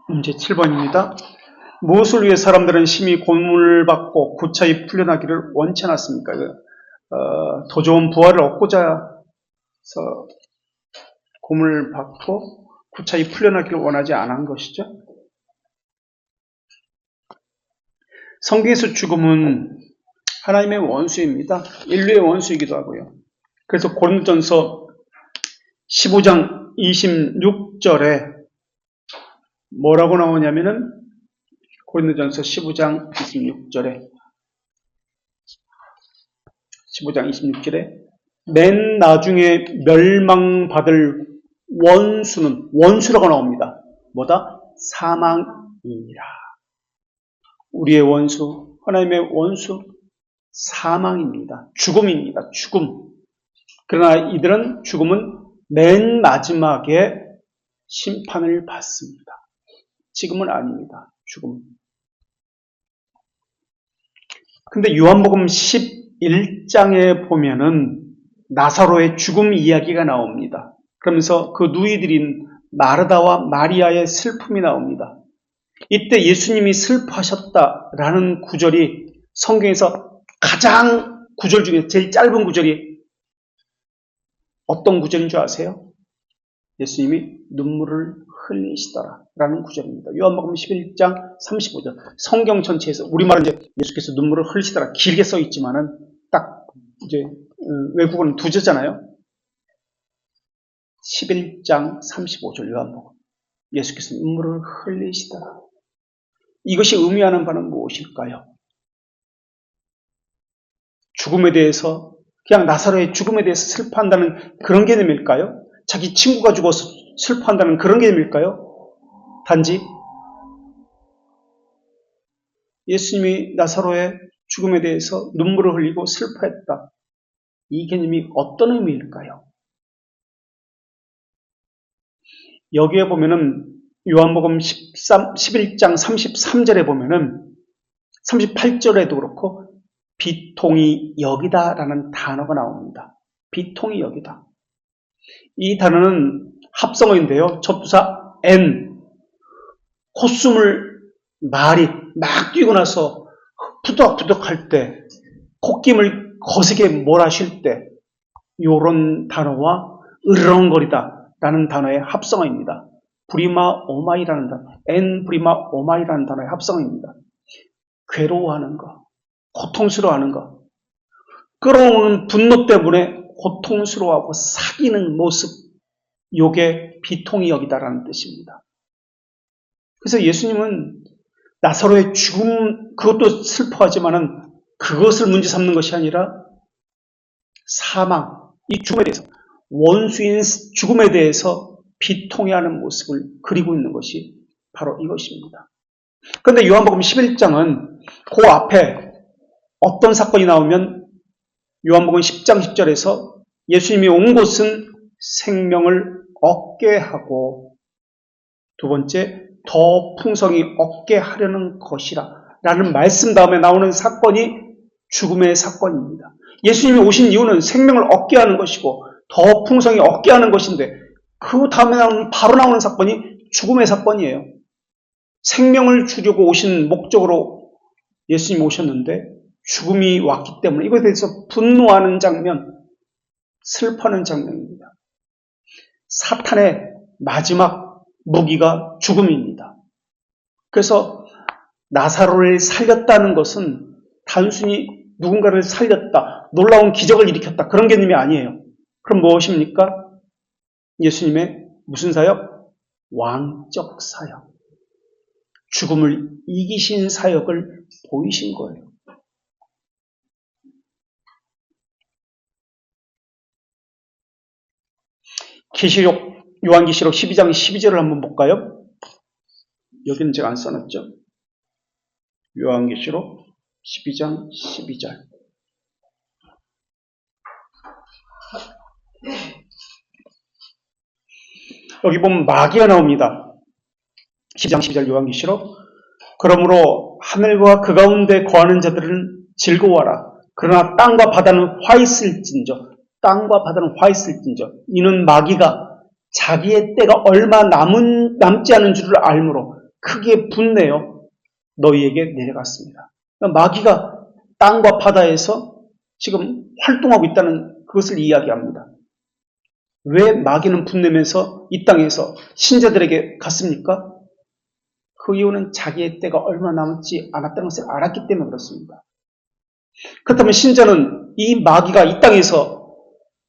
문제 7번입니다. 무엇을 위해 사람들은 심히 고문을 받고 구차히 풀려나기를 원치 않았습니까? 더 좋은 부활을 얻고자 해서 고문을 받고 구차히 풀려나기를 원하지 않은 것이죠. 성경에서 죽음은 하나님의 원수입니다. 인류의 원수이기도 하고요. 그래서 고린도전서 15장 26절에 뭐라고 나오냐면은 고린도전서 15장 26절에 맨 나중에 멸망받을 원수라고 나옵니다. 뭐다? 사망이니라. 우리의 원수, 하나님의 원수, 사망입니다. 죽음입니다. 죽음. 그러나 이들은 죽음은 맨 마지막에 심판을 받습니다. 지금은 아닙니다. 죽음. 근데 요한복음 11장에 보면은 나사로의 죽음 이야기가 나옵니다. 그러면서 그 누이들인 마르다와 마리아의 슬픔이 나옵니다. 이때 예수님이 슬퍼하셨다라는 구절이 성경에서 가장 구절 중에 제일 짧은 구절이 어떤 구절인 줄 아세요? 예수님이 눈물을 흘리시더라 라는 구절입니다. 요한복음 11장 35절. 성경 전체에서 우리말은 이제 예수께서 눈물을 흘리시더라 길게 써 있지만은 딱 이제 외국어는 두 절잖아요. 11장 35절 요한복음. 예수께서 눈물을 흘리시더라. 이것이 의미하는 바는 무엇일까요? 죽음에 대해서, 그냥 나사로의 죽음에 대해서 슬퍼한다는 그런 개념일까요? 자기 친구가 죽어서 슬퍼한다는 그런 개념일까요? 단지 예수님이 나사로의 죽음에 대해서 눈물을 흘리고 슬퍼했다. 이 개념이 어떤 의미일까요? 여기에 보면은 요한복음 11장 33절에 보면은 38절에도 그렇고 비통이 여기다라는 단어가 나옵니다. 비통이 여기다. 이 단어는 합성어인데요. 접두사 N, 콧숨을 말이 막 뛰고 나서 푸덕푸덕 할 때, 콧김을 거세게 몰아쉴 때 요런 단어와 으르렁거리다 라는 단어의 합성어입니다. 브리마 오마이라는 단어, N 브리마 오마이라는 단어의 합성어입니다. 괴로워하는 것, 고통스러워하는 것, 끌어오는 분노 때문에 고통스러워하고 사귀는 모습, 요게 비통이 여기다라는 뜻입니다. 그래서 예수님은 나사로의 죽음, 그것도 슬퍼하지만은 그것을 문제 삼는 것이 아니라 사망, 이 죽음에 대해서, 원수인 죽음에 대해서 비통해하는 모습을 그리고 있는 것이 바로 이것입니다. 그런데 요한복음 11장은 그 앞에 어떤 사건이 나오면 요한복음 10장 10절에서 예수님이 온 곳은 생명을 얻게 하고 두 번째 더 풍성히 얻게 하려는 것이라 라는 말씀 다음에 나오는 사건이 죽음의 사건입니다. 예수님이 오신 이유는 생명을 얻게 하는 것이고 더 풍성히 얻게 하는 것인데 그 다음에 바로 나오는 사건이 죽음의 사건이에요. 생명을 주려고 오신 목적으로 예수님이 오셨는데 죽음이 왔기 때문에 이것에 대해서 분노하는 장면, 슬퍼하는 장면입니다. 사탄의 마지막 무기가 죽음입니다. 그래서 나사로를 살렸다는 것은 단순히 누군가를 살렸다, 놀라운 기적을 일으켰다 그런 개념이 아니에요. 그럼 무엇입니까? 예수님의 무슨 사역? 왕적 사역. 죽음을 이기신 사역을 보이신 거예요. 요한계시록 12장 12절을 한번 볼까요? 여기는 제가 안 써놨죠. 요한계시록 12장 12절. 여기 보면 마귀가 나옵니다. 12장 12절 요한계시록. 그러므로 하늘과 그 가운데 거하는 자들은 즐거워하라. 그러나 땅과 바다는 화 있을진저. 땅과 바다는 화 있을진저. 이는 마귀가 자기의 때가 얼마 남지 않은 줄을 알므로 크게 분내어 너희에게 내려갔습니다. 마귀가 땅과 바다에서 지금 활동하고 있다는 그것을 이야기합니다. 왜 마귀는 분내면서 이 땅에서 신자들에게 갔습니까? 그 이유는 자기의 때가 얼마 남지 않았다는 것을 알았기 때문에 그렇습니다. 그렇다면 신자는 이 마귀가 이 땅에서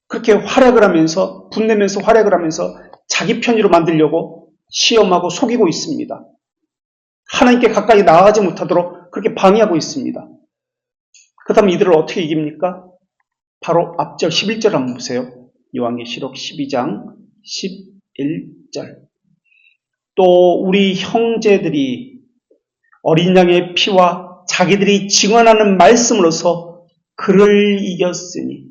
그렇게 활약을 하면서 분내면서 활약을 하면서 자기 편의로 만들려고 시험하고 속이고 있습니다. 하나님께 가까이 나아가지 못하도록 그렇게 방해하고 있습니다. 그렇다면 이들을 어떻게 이깁니까? 바로 앞절 11절 한번 보세요. 요한계시록 12장 11절. 또 우리 형제들이 어린 양의 피와 자기들이 증언하는 말씀으로서 그를 이겼으니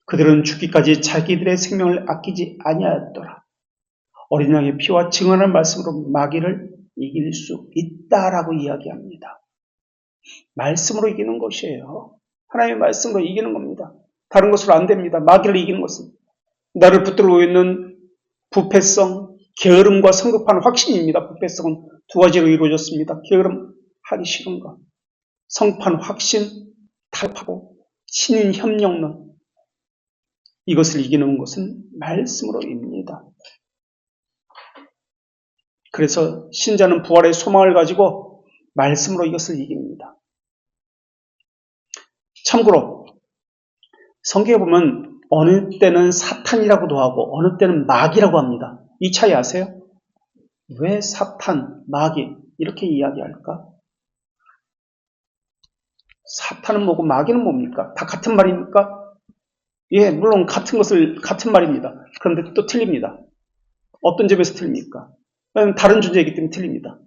그들은 죽기까지 자기들의 생명을 아끼지 아니하였더라. 어린 양의 피와 증언하는 말씀으로 마귀를 이길 수 있다라고 이야기합니다. 말씀으로 이기는 것이에요. 하나님의 말씀으로 이기는 겁니다. 다른 것으로 안 됩니다. 마귀를 이기는 것은 나를 붙들고 있는 부패성, 게으름과 성급한 확신입니다. 부패성은 두 가지로 이루어졌습니다. 게으름, 하기 싫은 것. 성판 확신, 타협하고 신인 협력론. 이것을 이기는 것은 말씀으로입니다. 그래서 신자는 부활의 소망을 가지고 말씀으로 이것을 이깁니다. 참고로 성경에 보면 어느 때는 사탄이라고도 하고 어느 때는 마귀라고 합니다. 이 차이 아세요? 왜 사탄, 마귀 이렇게 이야기할까? 사탄은 뭐고 마귀는 뭡니까? 다 같은 말입니까? 예, 물론 같은 말입니다. 그런데 또 틀립니다. 어떤 점에서 틀립니까? 다른 존재이기 때문에 틀립니다.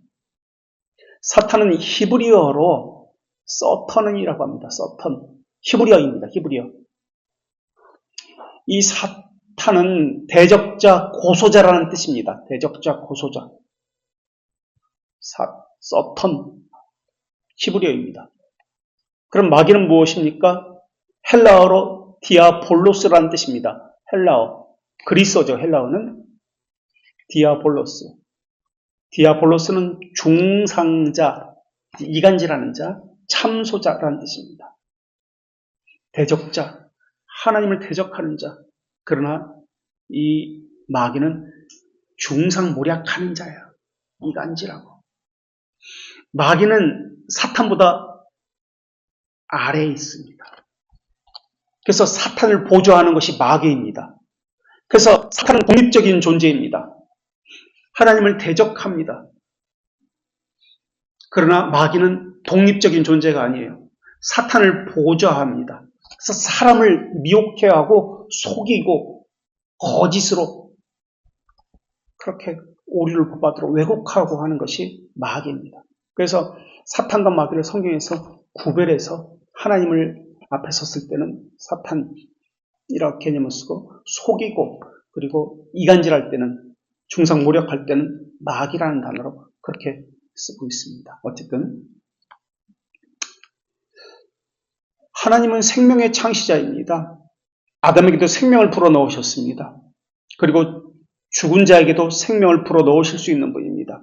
사탄은 히브리어로 서턴이라고 합니다. 서턴. 히브리어입니다. 히브리어. 이 사탄은 대적자, 고소자라는 뜻입니다. 대적자, 고소자. 서턴. 히브리어입니다. 그럼 마귀는 무엇입니까? 헬라어로 디아볼로스라는 뜻입니다. 헬라어. 그리스어죠. 헬라어는 디아볼로스. 디아볼로스는 중상자, 이간질하는 자, 참소자라는 뜻입니다. 대적자, 하나님을 대적하는 자. 그러나 이 마귀는 중상모략하는 자예요. 이간질하고. 마귀는 사탄보다 아래에 있습니다. 그래서 사탄을 보조하는 것이 마귀입니다. 그래서 사탄은 독립적인 존재입니다. 하나님을 대적합니다. 그러나 마귀는 독립적인 존재가 아니에요. 사탄을 보조합니다. 그래서 사람을 미혹해 하고 속이고 거짓으로 그렇게 오류를 법받도록 왜곡하고 하는 것이 마귀입니다. 그래서 사탄과 마귀를 성경에서 구별해서 하나님을 앞에 섰을 때는 사탄이라고 개념을 쓰고 속이고 그리고 이간질할 때는 중상모략할 때는 마귀라는 단어로 그렇게 쓰고 있습니다. 어쨌든 하나님은 생명의 창시자입니다. 아담에게도 생명을 불어넣으셨습니다. 그리고 죽은 자에게도 생명을 불어넣으실 수 있는 분입니다.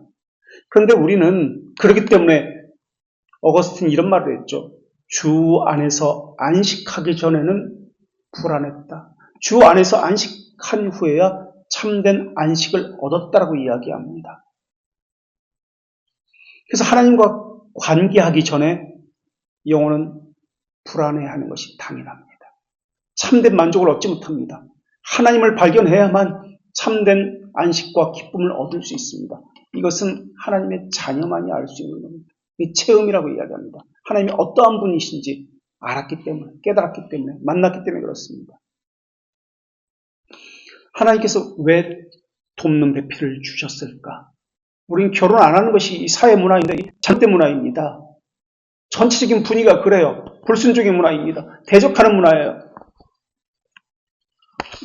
그런데 우리는 그렇기 때문에 어거스틴 이런 말을 했죠. 주 안에서 안식하기 전에는 불안했다. 주 안에서 안식한 후에야 참된 안식을 얻었다라고 이야기합니다. 그래서 하나님과 관계하기 전에 영혼은 불안해하는 것이 당연합니다. 참된 만족을 얻지 못합니다. 하나님을 발견해야만 참된 안식과 기쁨을 얻을 수 있습니다. 이것은 하나님의 자녀만이 알 수 있는 겁니다. 이 체험이라고 이야기합니다. 하나님이 어떠한 분이신지 알았기 때문에, 깨달았기 때문에, 만났기 때문에 그렇습니다. 하나님께서 왜 돕는 배필을 주셨을까? 우리는 결혼 안 하는 것이 이 사회 문화인데 잔대 문화입니다. 전체적인 분위기가 그래요. 불순종의 문화입니다. 대적하는 문화예요.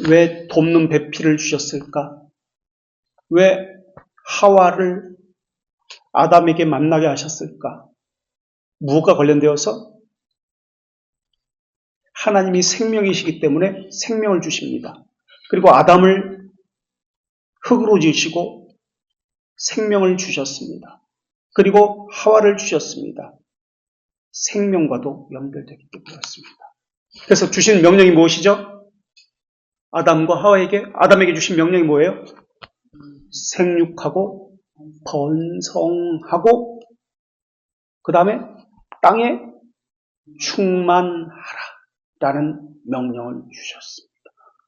왜 돕는 배필을 주셨을까? 왜 하와를 아담에게 만나게 하셨을까? 무엇과 관련되어서? 하나님이 생명이시기 때문에 생명을 주십니다. 그리고 아담을 흙으로 지으시고 생명을 주셨습니다. 그리고 하와를 주셨습니다. 생명과도 연결되게 되었습니다. 그래서 주신 명령이 무엇이죠? 아담에게 주신 명령이 뭐예요? 생육하고 번성하고 그 다음에 땅에 충만하라 라는 명령을 주셨습니다.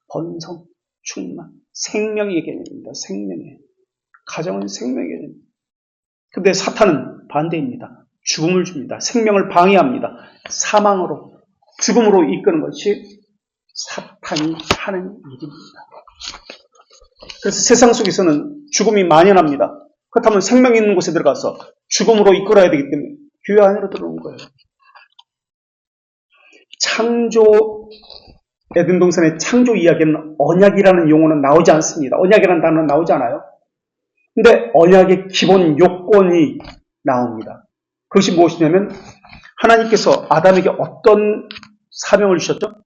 번성, 충만, 생명의 개념입니다. 생명의. 가정은 생명의 개념입니다. 근데 사탄은 반대입니다. 죽음을 줍니다. 생명을 방해합니다. 사망으로, 죽음으로 이끄는 것이 사탄이 하는 일입니다. 그래서 세상 속에서는 죽음이 만연합니다. 그렇다면 생명이 있는 곳에 들어가서 죽음으로 이끌어야 되기 때문에 교회 안으로 들어오는 거예요. 에덴 동산의 창조 이야기는 언약이라는 용어는 나오지 않습니다. 언약이라는 단어는 나오지 않아요. 근데 언약의 기본 요건이 나옵니다. 그것이 무엇이냐면 하나님께서 아담에게 어떤 사명을 주셨죠?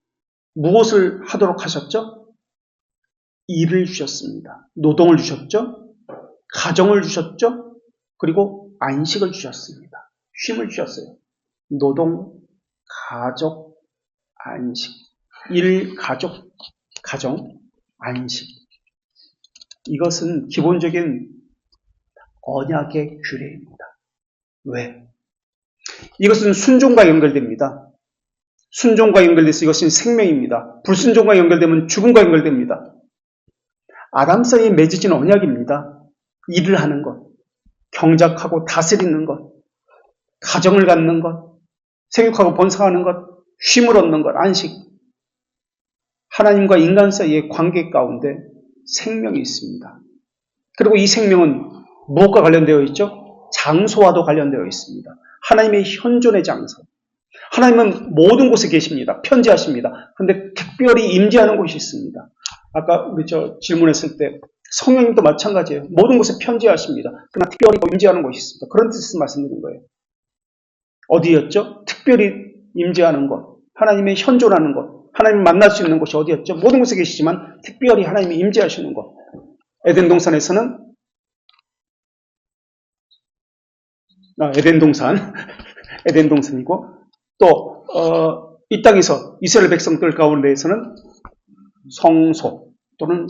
무엇을 하도록 하셨죠? 일을 주셨습니다. 노동을 주셨죠? 가정을 주셨죠? 그리고 안식을 주셨습니다. 쉼을 주셨어요. 노동, 가족, 안식. 일, 가족, 가정, 안식. 이것은 기본적인 언약의 규례입니다. 왜? 이것은 순종과 연결됩니다. 순종과 연결돼서 이것은 생명입니다. 불순종과 연결되면 죽음과 연결됩니다. 아담 사이에 맺어진 언약입니다. 일을 하는 것, 경작하고 다스리는 것, 가정을 갖는 것, 생육하고 번성하는 것, 쉼을 얻는 것, 안식. 하나님과 인간 사이의 관계 가운데 생명이 있습니다. 그리고 이 생명은 무엇과 관련되어 있죠? 장소와도 관련되어 있습니다. 하나님의 현존의 장소. 하나님은 모든 곳에 계십니다. 편지하십니다. 그런데 특별히 임재하는 곳이 있습니다. 아까 우리 질문했을 때 성령님도 마찬가지예요. 모든 곳에 편지하십니다. 그러나 특별히 임재하는 곳이 있습니다. 그런 뜻을 말씀드린 거예요. 어디였죠? 특별히 임재하는 곳, 하나님의 현존하는 곳, 하나님을 만날 수 있는 곳이 어디였죠? 모든 곳에 계시지만 특별히 하나님이 임재하시는 곳. 에덴 동산에서는 에덴 동산이고 또 이 땅에서 이스라엘 백성들 가운데에서는 성소 또는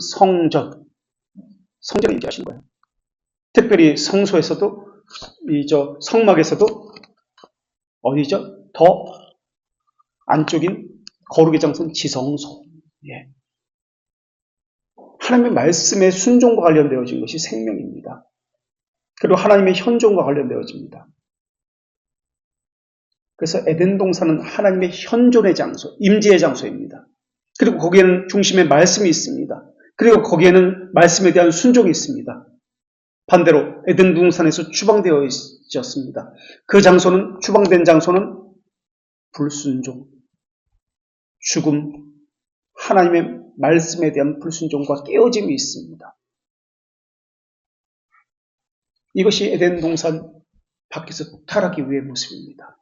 성전에 임재하신 거예요. 특별히 성소에서도 성막에서도 어디죠? 더 안쪽인 거룩의 장소는 지성소. 예. 하나님의 말씀의 순종과 관련되어진 것이 생명입니다. 그리고 하나님의 현존과 관련되어집니다. 그래서 에덴 동산은 하나님의 현존의 장소, 임재의 장소입니다. 그리고 거기에는 중심에 말씀이 있습니다. 그리고 거기에는 말씀에 대한 순종이 있습니다. 반대로 에덴 동산에서 추방되어 있었습니다. 그 장소는, 추방된 장소는 불순종, 죽음, 하나님의 말씀에 대한 불순종과 깨어짐이 있습니다. 이것이 에덴 동산 밖에서 타락이 위의 모습입니다.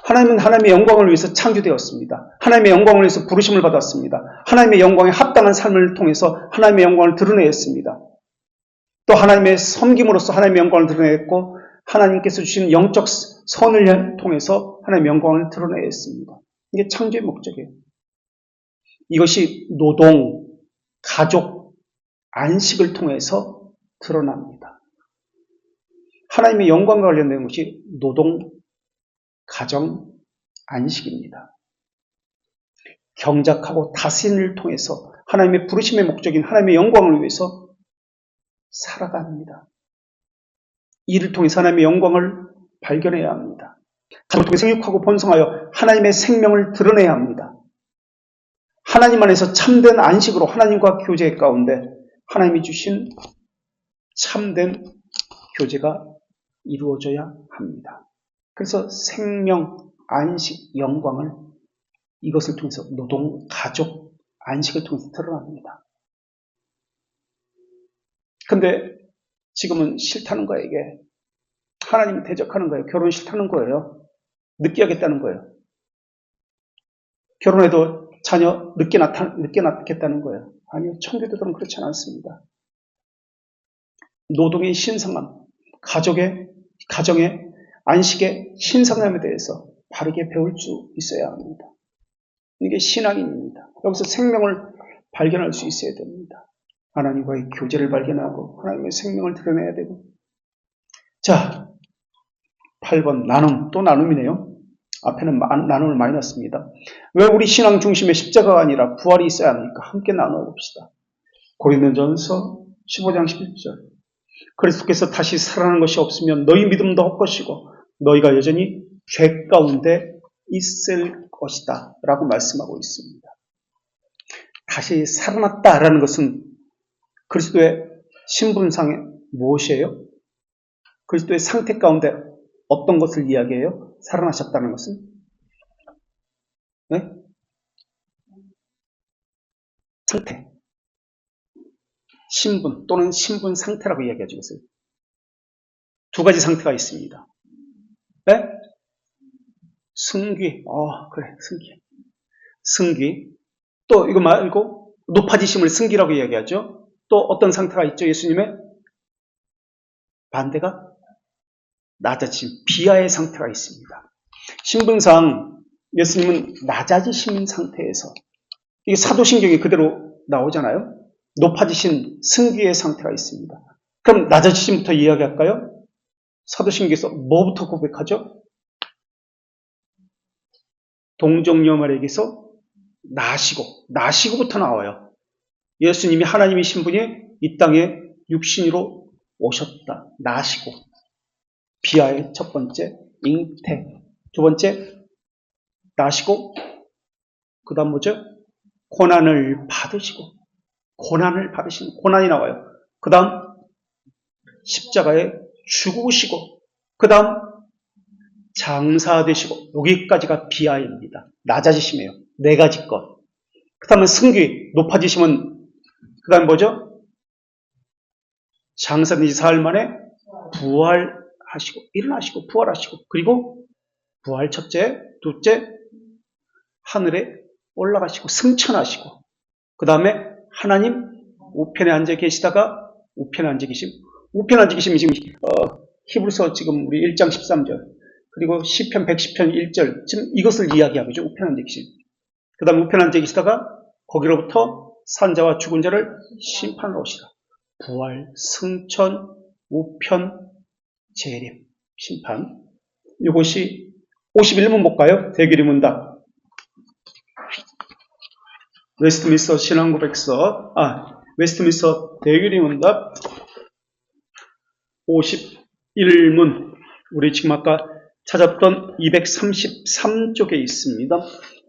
하나님은 하나님의 영광을 위해서 창조되었습니다. 하나님의 영광을 위해서 부르심을 받았습니다. 하나님의 영광에 합당한 삶을 통해서 하나님의 영광을 드러냈습니다. 또 하나님의 섬김으로써 하나님의 영광을 드러냈고 하나님께서 주신 영적 선을 통해서 하나님의 영광을 드러냈습니다. 이게 창조의 목적이에요. 이것이 노동, 가족, 안식을 통해서 드러납니다. 하나님의 영광과 관련된 것이 노동, 가정, 안식입니다. 경작하고 다스림을 통해서 하나님의 부르심의 목적인 하나님의 영광을 위해서 살아갑니다. 이를 통해서 하나님의 영광을 발견해야 합니다. 가정을 통해 생육하고 번성하여 하나님의 생명을 드러내야 합니다. 하나님 안에서 참된 안식으로 하나님과 교제 가운데 하나님이 주신 참된 교제가 이루어져야 합니다. 그래서 생명, 안식, 영광을 이것을 통해서 노동, 가족, 안식을 통해서 드러납니다. 근데 지금은 싫다는 거예요, 이게. 하나님이 대적하는 거예요. 결혼 싫다는 거예요. 늦게 하겠다는 거예요. 결혼해도 자녀 늦게 낳겠다는 거예요. 아니요, 청교도들은 그렇지 않습니다. 노동의 신성함, 가족의 가정의 안식의 신성함에 대해서 바르게 배울 수 있어야 합니다. 이게 신앙입니다. 여기서 생명을 발견할 수 있어야 됩니다. 하나님과의 교제를 발견하고 하나님의 생명을 드러내야 되고. 자, 8번 나눔, 또 나눔이네요. 앞에는 나눔을 많이 넣습니다. 왜 우리 신앙 중심의 십자가가 아니라 부활이 있어야 합니까? 함께 나눠 봅시다. 고린도전서 15장 11절. 그리스도께서 다시 살아나는 것이 없으면 너희 믿음도 헛것이고 너희가 여전히 죄 가운데 있을 것이다 라고 말씀하고 있습니다. 다시 살아났다라는 것은 그리스도의 신분상에 무엇이에요? 그리스도의 상태 가운데 어떤 것을 이야기해요? 살아나셨다는 것은? 네? 상태. 신분 또는 신분 상태라고 이야기하죠. 이것을. 두 가지 상태가 있습니다. 네? 승귀. 그래, 승귀. 승귀. 또 이거 말고 높아지심을 승귀라고 이야기하죠. 또 어떤 상태가 있죠? 예수님의 반대가 낮아짐, 비하의 상태가 있습니다. 신분상 예수님은 낮아지신 상태에서 이게 사도신경이 그대로 나오잖아요. 높아지신 승귀의 상태가 있습니다. 그럼 낮아지심부터 이야기할까요? 사도신경에서 뭐부터 고백하죠? 동정녀마리에게서 나시고부터 나와요. 예수님이 하나님이신 분이 이 땅에 육신으로 오셨다. 나시고. 비하의 첫 번째, 잉태. 두 번째, 나시고, 그 다음 뭐죠? 고난을 받으시고, 고난이 나와요. 그 다음, 십자가에 죽으시고, 그 다음, 장사되시고, 여기까지가 비하입니다. 낮아지심이에요. 네 가지 것. 그 다음에 승귀, 높아지심은, 그 다음 뭐죠? 장사된 지 사흘 만에 부활하시고, 일어나시고, 부활하시고, 그리고 부활 첫째, 둘째, 하늘에 올라가시고, 승천하시고, 그 다음에 하나님 우편에 앉아 계시다가, 우편에 앉아 계심이 지금, 히브리서 지금 우리 1장 13절, 그리고 시편 110편 1절, 지금 이것을 이야기하고 있죠. 우편 앉아 계심. 그 다음에 우편 앉아 계시다가, 거기로부터 산자와 죽은 자를 심판하러 오시라. 부활, 승천, 우편, 재림, 심판. 이것이 51문 볼까요? 대결의 문답. 웨스트민스터 신앙고백서, 웨스트민스터 대결의 문답 51문. 우리 지금 아까 찾았던 233쪽에 있습니다.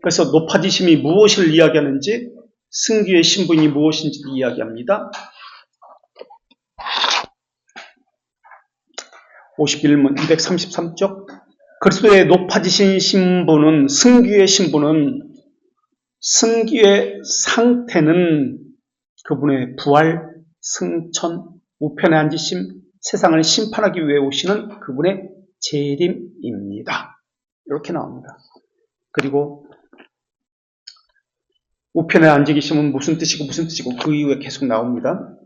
그래서 높아지심이 무엇을 이야기하는지, 승귀의 신분이 무엇인지 이야기합니다. 51문 233쪽. 그리스도의 높아지신 신분은, 승귀의 신분은, 승귀의 상태는 그분의 부활, 승천, 우편에 앉으심, 세상을 심판하기 위해 오시는 그분의 재림입니다. 이렇게 나옵니다. 그리고 우편에 앉아 계시면 무슨 뜻이고 그 이후에 계속 나옵니다.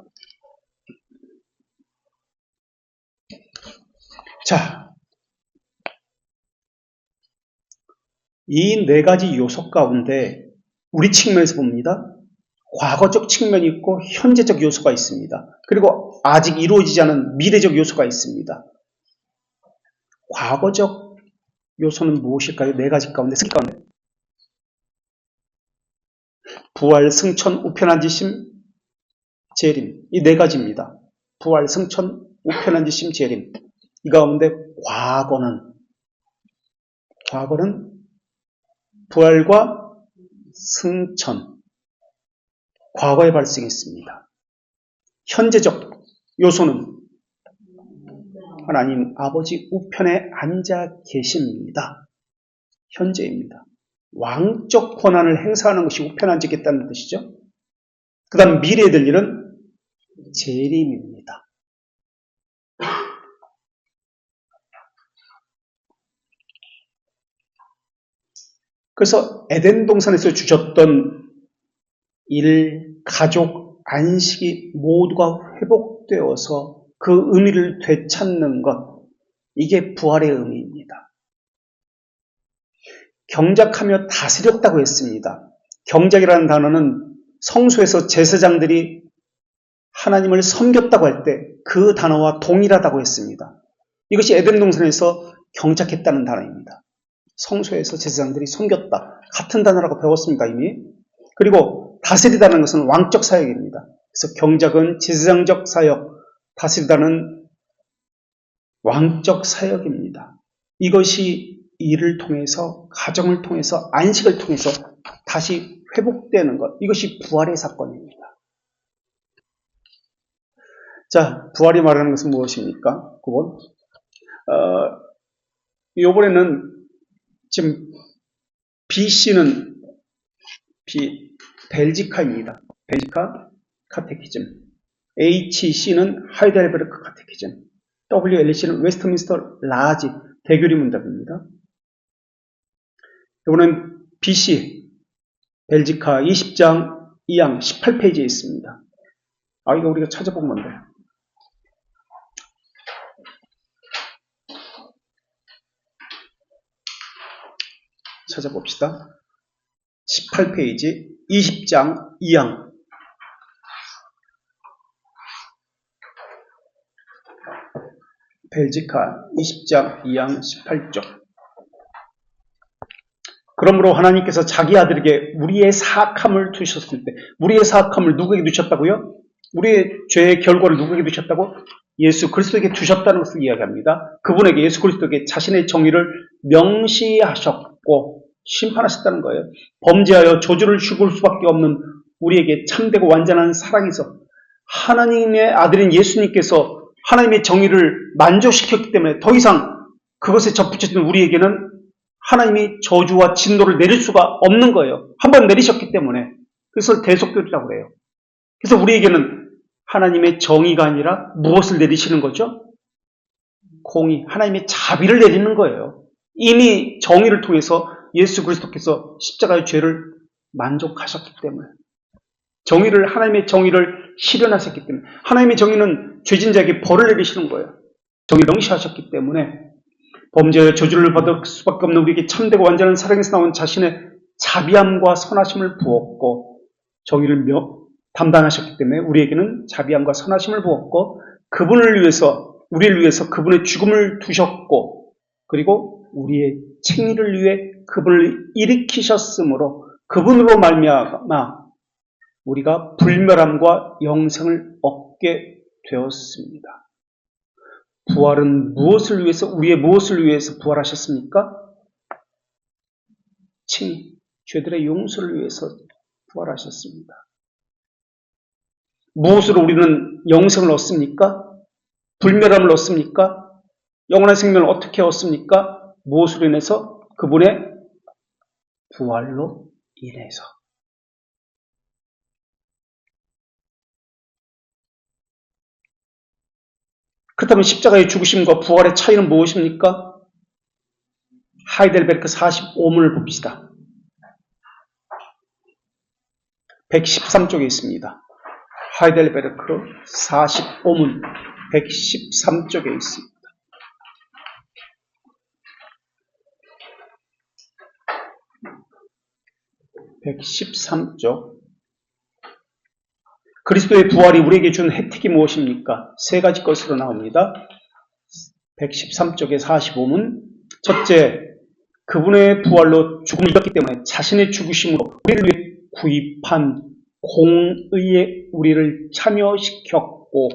자, 이 네 가지 요소 가운데 우리 측면에서 봅니다. 과거적 측면이 있고 현재적 요소가 있습니다. 그리고 아직 이루어지지 않은 미래적 요소가 있습니다. 과거적 요소는 무엇일까요? 네 가지 가운데, 승 가운데. 부활, 승천, 우편앉으심, 재림. 이 네 가지입니다. 부활, 승천, 우편앉으심, 재림. 이 가운데 과거는 부활과 승천, 과거에 발생했습니다. 현재적 요소는 하나님 아버지 우편에 앉아 계십니다. 현재입니다. 왕적 권한을 행사하는 것이 우편에 앉겠다는 뜻이죠. 그 다음 미래에 될 일은 재림입니다. 그래서 에덴 동산에서 주셨던 일, 가족, 안식이 모두가 회복되어서 그 의미를 되찾는 것, 이게 부활의 의미입니다. 경작하며 다스렸다고 했습니다. 경작이라는 단어는 성소에서 제사장들이 하나님을 섬겼다고 할 때 그 단어와 동일하다고 했습니다. 이것이 에덴 동산에서 경작했다는 단어입니다. 성소에서 제사장들이 섬겼다. 같은 단어라고 배웠습니다, 이미. 그리고 다스리다는 것은 왕적 사역입니다. 그래서 경작은 제사장적 사역, 다스리다는 왕적 사역입니다. 이것이 일을 통해서, 가정을 통해서, 안식을 통해서 다시 회복되는 것. 이것이 부활의 사건입니다. 자, 부활이 말하는 것은 무엇입니까? 9번. 이번에는 지금 BC는 벨지카입니다. 벨지카 카테키즘. HC는 하이델베르크 카테키즘. WLC는 웨스트민스터 라지 대교리 문답입니다. 이번엔 BC 벨지카 20장 2항 18페이지에 있습니다. 이거 우리가 찾아본 건데. 찾아봅시다. 18페이지 20장 2항 벨지카 20장 2항 18쪽. 그러므로 하나님께서 자기 아들에게 우리의 사악함을 두셨을 때, 우리의 사악함을 누구에게 두셨다고요? 우리의 죄의 결과를 누구에게 두셨다고? 예수 그리스도에게 두셨다는 것을 이야기합니다. 그분에게, 예수 그리스도에게 자신의 정의를 명시하셨고 심판하셨다는 거예요. 범죄하여 저주를 죽을 수밖에 없는 우리에게 참되고 완전한 사랑에서 하나님의 아들인 예수님께서 하나님의 정의를 만족시켰기 때문에 더 이상 그것에 접붙여진 우리에게는 하나님이 저주와 진노를 내릴 수가 없는 거예요. 한번 내리셨기 때문에. 그래서 대속결이라고 그래요. 그래서 우리에게는 하나님의 정의가 아니라 무엇을 내리시는 거죠? 공의, 하나님의 자비를 내리는 거예요. 이미 정의를 통해서 예수 그리스도께서 십자가의 죄를 만족하셨기 때문에, 하나님의 정의를 실현하셨기 때문에, 하나님의 정의는 죄진 자에게 벌을 내리시는 거예요. 정의를 명시하셨기 때문에 범죄의 저주를 받을 수밖에 없는 우리에게 참되고 완전한 사랑에서 나온 자신의 자비함과 선하심을 부었고, 정의를 담당하셨기 때문에 우리에게는 자비함과 선하심을 부었고, 그분을 위해서, 우리를 위해서 그분의 죽음을 두셨고, 그리고 우리의 책임을 위해 그분을 일으키셨으므로 그분으로 말미암아 우리가 불멸함과 영생을 얻게 되었습니다. 부활은 무엇을 위해서, 우리의 무엇을 위해서 부활하셨습니까? 칭의, 죄들의 용서를 위해서 부활하셨습니다. 무엇으로 우리는 영생을 얻습니까? 불멸함을 얻습니까? 영원한 생명을 어떻게 얻습니까? 무엇으로 인해서? 그분의 부활로 인해서. 그렇다면 십자가의 죽으심과 부활의 차이는 무엇입니까? 하이델베르크 45문을 봅시다. 113쪽에 있습니다. 하이델베르크 45문 113쪽에 있습니다. (113쪽) 그리스도의 부활이 우리에게 준 혜택이 무엇입니까? 세 가지 것으로 나옵니다. 113쪽의 45문. 첫째, 그분의 부활로 죽음을 이겼기 때문에 자신의 죽으심으로 우리를 위해 구입한 공의에 우리를 참여시켰고,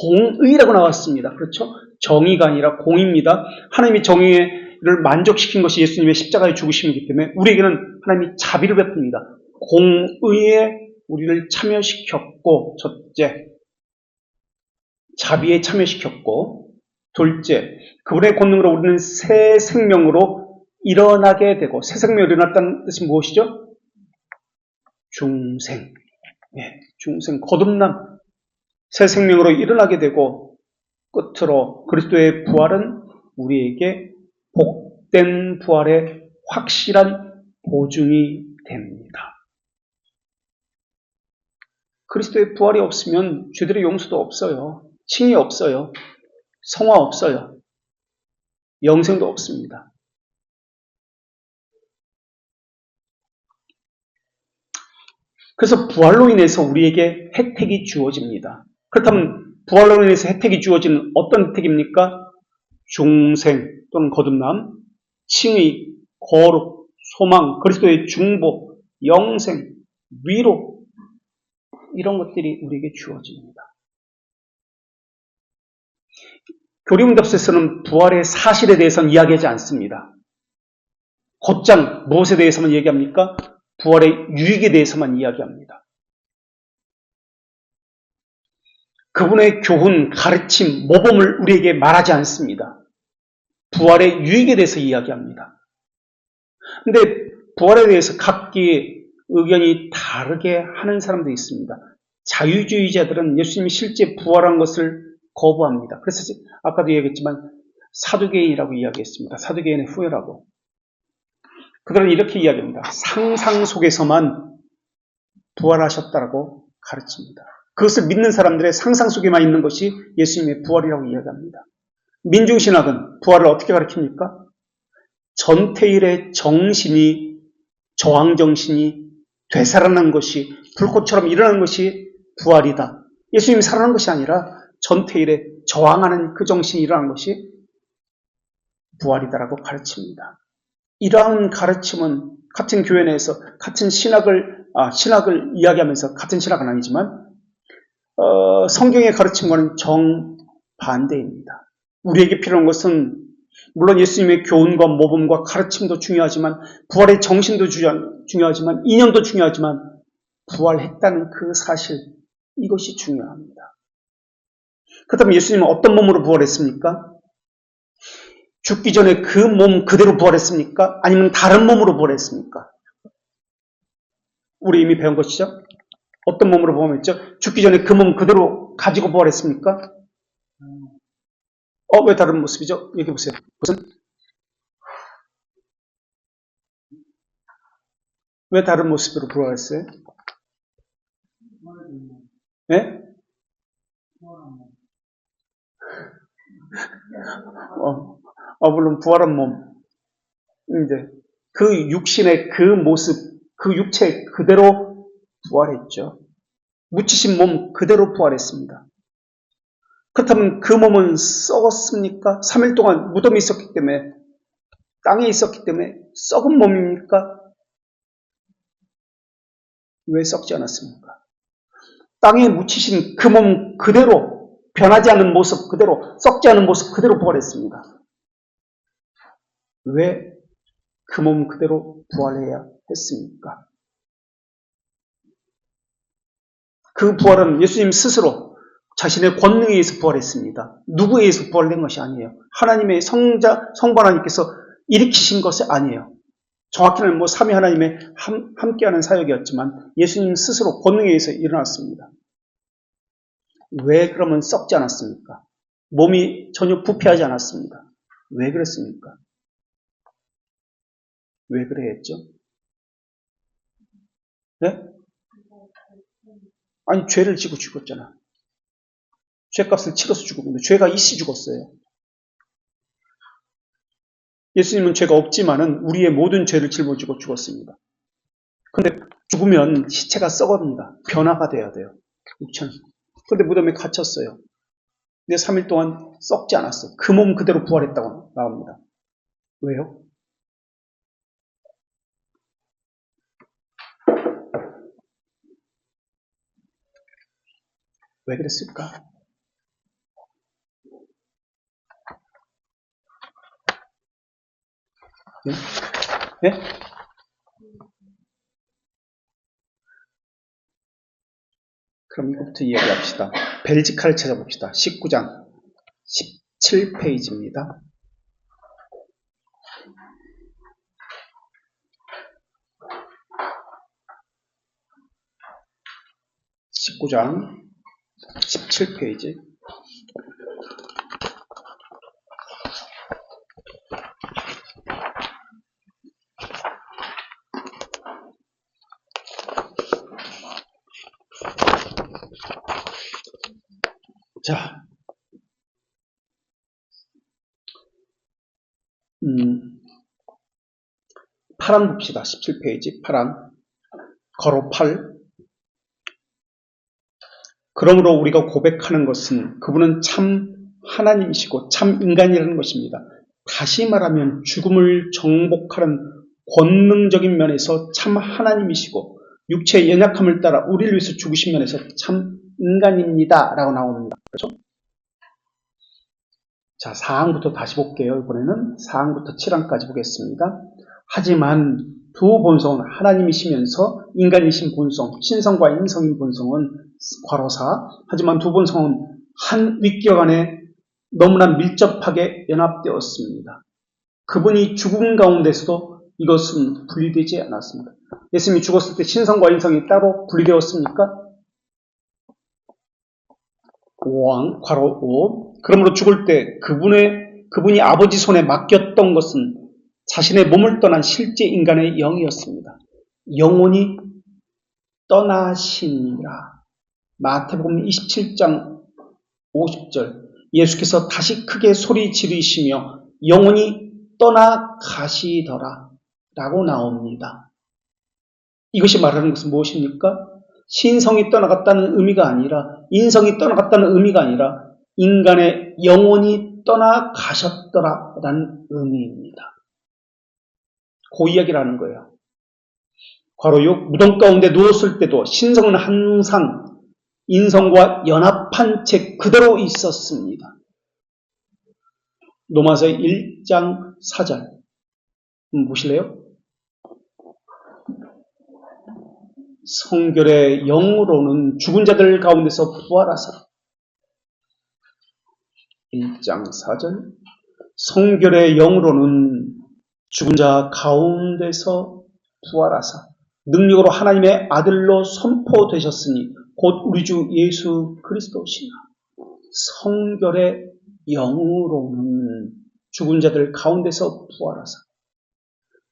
공의라고 나왔습니다. 그렇죠? 정의가 아니라 공의입니다. 하나님의 정의를 만족시킨 것이 예수님의 십자가의 죽으심이기 때문에 우리에게는 하나님이 자비를 베풉니다. 공의에 우리를 참여시켰고, 첫째, 자비에 참여시켰고, 둘째, 그분의 권능으로 우리는 새 생명으로 일어나게 되고, 새 생명으로 일어났다는 뜻이 무엇이죠? 중생. 중생, 거듭남. 새 생명으로 일어나게 되고, 끝으로 그리스도의 부활은 우리에게 복된 부활의 확실한 보증이 됩니다. 그리스도의 부활이 없으면 죄들의 용서도 없어요. 칭이 없어요. 성화 없어요. 영생도 없습니다. 그래서 부활로 인해서 우리에게 혜택이 주어집니다. 그렇다면 부활로 인해서 혜택이 주어지는 어떤 혜택입니까? 중생 또는 거듭남, 칭의, 거룩, 소망, 그리스도의 중보, 영생, 위로, 이런 것들이 우리에게 주어집니다. 교리문답서에서는 부활의 사실에 대해서는 이야기하지 않습니다. 곧장 무엇에 대해서만 얘기합니까? 부활의 유익에 대해서만 이야기합니다. 그분의 교훈, 가르침, 모범을 우리에게 말하지 않습니다. 부활의 유익에 대해서 이야기합니다. 그런데 부활에 대해서 각기 의견이 다르게 하는 사람도 있습니다. 자유주의자들은 예수님이 실제 부활한 것을 거부합니다. 그래서 아까도 얘기했지만 사두개인이라고 이야기했습니다. 사두개인의 후예라고. 그들은 이렇게 이야기합니다. 상상 속에서만 부활하셨다라고 가르칩니다. 그것을 믿는 사람들의 상상 속에만 있는 것이 예수님의 부활이라고 이야기합니다. 민중신학은 부활을 어떻게 가르칩니까? 전태일의 정신이, 저항정신이 되살아난 것이, 불꽃처럼 일어나는 것이 부활이다. 예수님이 살아난 것이 아니라 전태일의 저항하는 그 정신이 일어나는 것이 부활이다라고 가르칩니다. 이러한 가르침은 같은 교회 내에서 같은 신학을 이야기하면서 같은 신학은 아니지만 성경의 가르침과는 정반대입니다. 우리에게 필요한 것은 물론 예수님의 교훈과 모범과 가르침도 중요하지만 부활의 정신도 중요하지만 이념도 중요하지만 부활했다는 그 사실, 이것이 중요합니다. 그렇다면 예수님은 어떤 몸으로 부활했습니까? 죽기 전에 그 몸 그대로 부활했습니까? 아니면 다른 몸으로 부활했습니까? 우리 이미 배운 것이죠? 어떤 몸으로 부활했죠? 죽기 전에 그 몸 그대로 가지고 부활했습니까? 왜 다른 모습이죠? 얘기해 보세요. 무슨? 왜 다른 모습으로 부활했어요? 네? 물론 부활한 몸. 이제 그 육신의 그 모습, 그 육체 그대로 부활했죠. 묻히신 몸 그대로 부활했습니다. 그렇다면 그 몸은 썩었습니까? 3일 동안 무덤에 있었기 때문에, 땅에 있었기 때문에 썩은 몸입니까? 왜 썩지 않았습니까? 땅에 묻히신 그 몸 그대로, 변하지 않은 모습 그대로, 썩지 않은 모습 그대로 부활했습니다. 왜 그 몸 그대로 부활해야 했습니까? 그 부활은 예수님 스스로 자신의 권능에 의해서 부활했습니다. 누구에 의해서 부활된 것이 아니에요. 하나님의 성부 하나님께서 일으키신 것이 아니에요. 정확히는 삼위 하나님의 함께하는 사역이었지만 예수님 스스로 권능에 의해서 일어났습니다. 왜 그러면 썩지 않았습니까? 몸이 전혀 부패하지 않았습니다. 왜 그랬습니까? 왜 그래야 했죠? 네? 아니, 죄를 지고 죽었잖아. 죄값을 치러서 죽었는데 죄가 있이 죽었어요. 예수님은 죄가 없지만은 우리의 모든 죄를 짊어지고 죽었습니다. 근데 죽으면 시체가 썩어갑니다. 변화가 돼야 돼요. 육체는. 근데 무덤에 갇혔어요. 근데 3일 동안 썩지 않았어요. 그 몸 그대로 부활했다고 나옵니다. 왜요? 왜 그랬을까? 네? 네? 그럼 이거부터 이야기합시다. 벨지카를 찾아봅시다. 19장 17페이지입니다. 19장 17페이지. 자, 파랑 봅시다. 17페이지 파랑 괄호 8. 그러므로 우리가 고백하는 것은 그분은 참 하나님이시고 참 인간이라는 것입니다. 다시 말하면 죽음을 정복하는 권능적인 면에서 참 하나님이시고 육체의 연약함을 따라 우리를 위해서 죽으신 면에서 참 인간입니다. 라고 나옵니다. 그렇죠? 자, 4항부터 다시 볼게요. 이번에는 4항부터 7항까지 보겠습니다. 하지만 두 본성은 하나님이시면서 인간이신 본성, 신성과 인성인 본성은 괄호 4. 하지만 두 본성은 한 위격 안에 너무나 밀접하게 연합되었습니다. 그분이 죽음 가운데서도 이것은 분리되지 않았습니다. 예수님이 죽었을 때 신성과 인성이 따로 분리되었습니까? 5항, 괄호 5. 그러므로 죽을 때 그분이 아버지 손에 맡겼던 것은 자신의 몸을 떠난 실제 인간의 영이었습니다. 영혼이 떠나시니라. 마태복음 27장 50절. 예수께서 다시 크게 소리 지르시며 영혼이 떠나가시더라. 라고 나옵니다. 이것이 말하는 것은 무엇입니까? 신성이 떠나갔다는 의미가 아니라, 인성이 떠나갔다는 의미가 아니라, 인간의 영혼이 떠나가셨더라라는 의미입니다. 그 이야기를 하는 거예요. 괄호 6. 무덤 가운데 누웠을 때도 신성은 항상 인성과 연합한 채 그대로 있었습니다. 로마서 1장 4절 보실래요? 성결의 영으로는 죽은 자들 가운데서 부활하사 1장 4절 성결의 영으로는 죽은 자 가운데서 부활하사 능력으로 하나님의 아들로 선포되셨으니 곧 우리 주 예수 그리스도시나. 성결의 영으로는 죽은 자들 가운데서 부활하사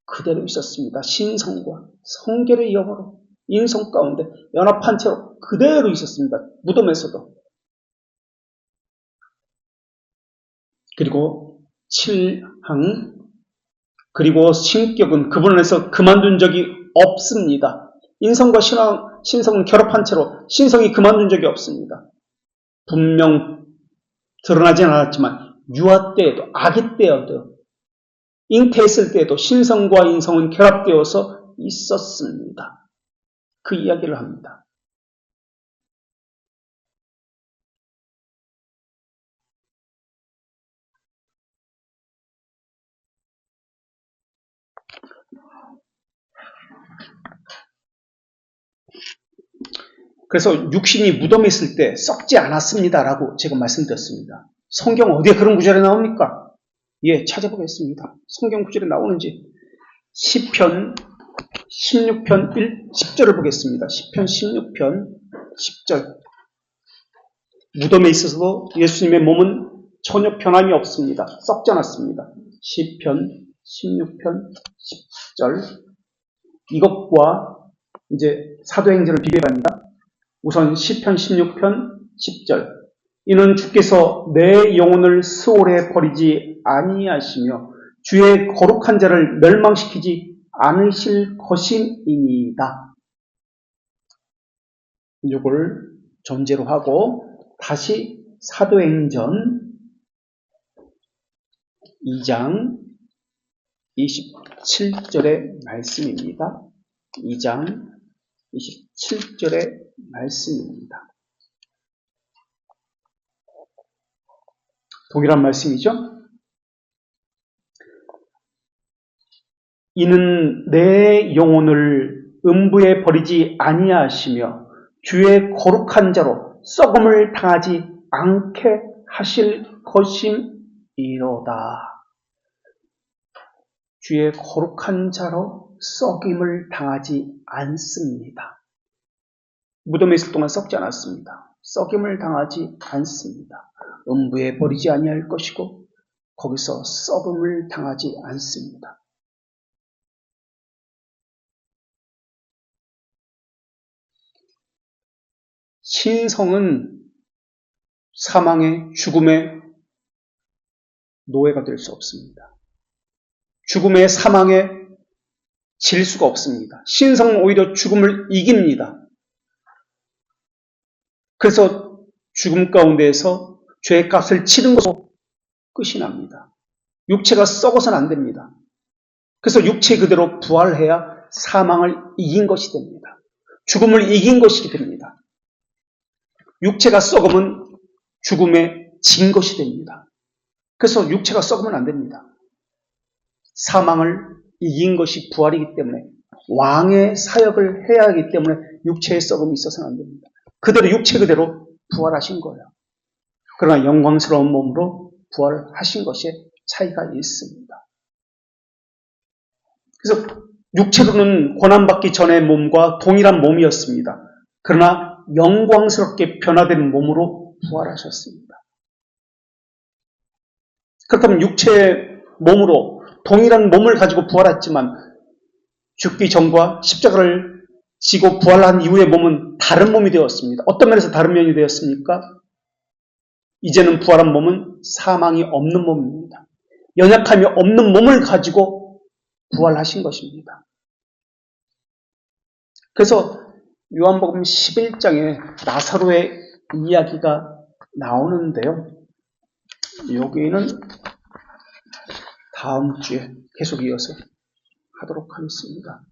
그대로 있었습니다. 신성과 성결의 영으로 인성 가운데 연합한 채로 그대로 있었습니다. 무덤에서도. 그리고 7항 그리고 신격은 그분 안에서 그만둔 적이 없습니다. 인성과 신성은 결합한 채로 신성이 그만둔 적이 없습니다. 분명 드러나진 않았지만 유아 때에도 아기 때에도 잉태했을 때에도 신성과 인성은 결합되어서 있었습니다. 그 이야기를 합니다. 그래서 육신이 무덤에 있을 때 썩지 않았습니다라고 제가 말씀드렸습니다. 성경 어디에 그런 구절이 나옵니까? 예, 찾아보겠습니다. 성경 구절이 나오는지. 시편 16편 10절을 보겠습니다. 시편 16편 10절. 무덤에 있어서도 예수님의 몸은 전혀 변함이 없습니다. 썩지 않았습니다. 시편 16편 10절. 이것과 이제 사도행전을 비교해봅니다. 우선 시편 16편 10절. 이는 주께서 내 영혼을 스올에 버리지 아니하시며 주의 거룩한 자를 멸망시키지 않으실 것임이니이다. 이걸 전제로 하고 다시 사도행전 2장 27절의 말씀입니다. 2장 27절의 말씀입니다. 동일한 말씀이죠? 이는 내 영혼을 음부에 버리지 아니하시며 주의 거룩한 자로 썩음을 당하지 않게 하실 것임이로다. 주의 거룩한 자로 썩임을 당하지 않습니다. 무덤에 있을 동안 썩지 않았습니다. 썩임을 당하지 않습니다. 음부에 버리지 아니할 것이고 거기서 썩음을 당하지 않습니다. 신성은 사망의 죽음의 노예가 될 수 없습니다. 죽음의 사망에 질 수가 없습니다. 신성은 오히려 죽음을 이깁니다. 그래서 죽음 가운데에서 죄의 값을 치른 것으로 끝이 납니다. 육체가 썩어서는 안 됩니다. 그래서 육체 그대로 부활해야 사망을 이긴 것이 됩니다. 죽음을 이긴 것이 됩니다. 육체가 썩으면 죽음에 진 것이 됩니다. 그래서 육체가 썩으면 안 됩니다. 사망을 이긴 것이 부활이기 때문에 왕의 사역을 해야 하기 때문에 육체의 썩음이 있어서는 안 됩니다. 그대로 육체 그대로 부활하신 거예요. 그러나 영광스러운 몸으로 부활하신 것에 차이가 있습니다. 그래서 육체로는 고난받기 전의 몸과 동일한 몸이었습니다. 그러나 영광스럽게 변화된 몸으로 부활하셨습니다. 그렇다면 육체의 몸으로 동일한 몸을 가지고 부활했지만 죽기 전과 십자가를 지고 부활한 이후의 몸은 다른 몸이 되었습니다. 어떤 면에서 다른 면이 되었습니까? 이제는 부활한 몸은 사망이 없는 몸입니다. 연약함이 없는 몸을 가지고 부활하신 것입니다. 그래서 요한복음 11장에 나사로의 이야기가 나오는데요. 여기는 다음 주에 계속 이어서 하도록 하겠습니다.